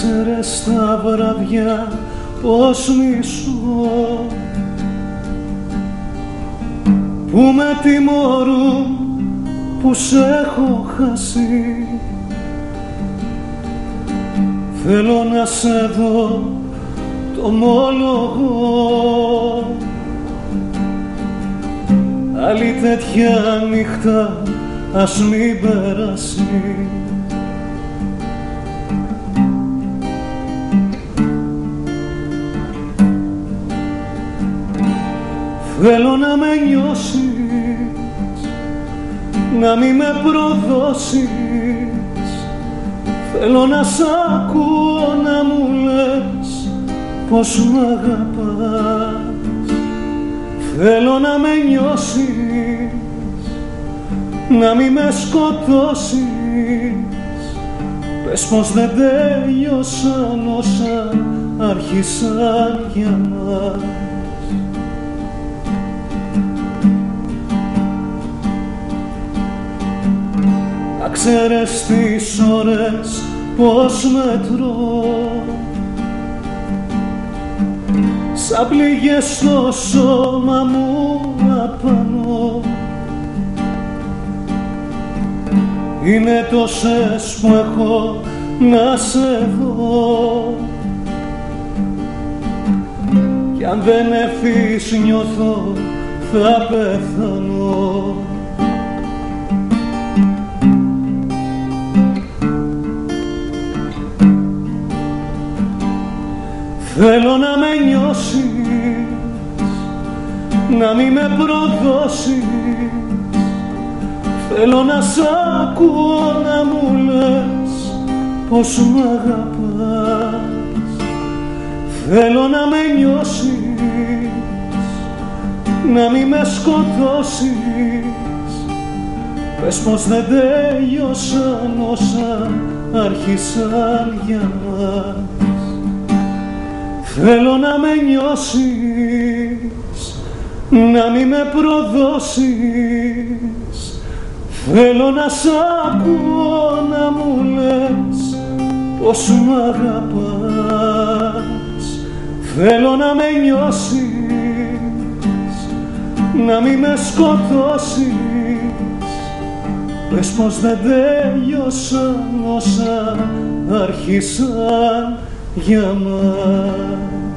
ξέρες τα βραδιά πως μισώ, που με τιμωρούν που σ' έχω χάσει. Θέλω να σε δω, το ομολογώ, άλλη τέτοια νύχτα ας μην περάσει. Θέλω να με νιώσεις, να μη με προδώσεις. Θέλω να σ' ακούω να μου λες πως μ' αγαπάς. Θέλω να με νιώσεις, να μη με σκοτώσεις. Πες πως δεν τέλειωσαν όσα άρχισαν για μας. Να ξέρεις τις ώρες πως μετρώ, σαν πληγές στο σώμα μου απάνω. Είναι τόσες που έχω να σε δω, κι αν δεν έρθεις νιώθω θα πεθάνω. Θέλω να με νιώσεις, να μη με προδώσεις. Θέλω να σ' ακούω να μου λες πως μ' αγαπάς. Θέλω να με νιώσεις, να μη με σκοτώσεις. Πες πως δεν τέλειωσαν όσα άρχισαν για μας. Θέλω να με νιώσεις, να μη με προδώσεις. Θέλω να σ' ακούω να μου λες πως μ' αγαπάς. Θέλω να με νιώσεις, να μη με σκοτώσεις. Πες πως δεν τέλειωσαν όσα άρχισαν για μας.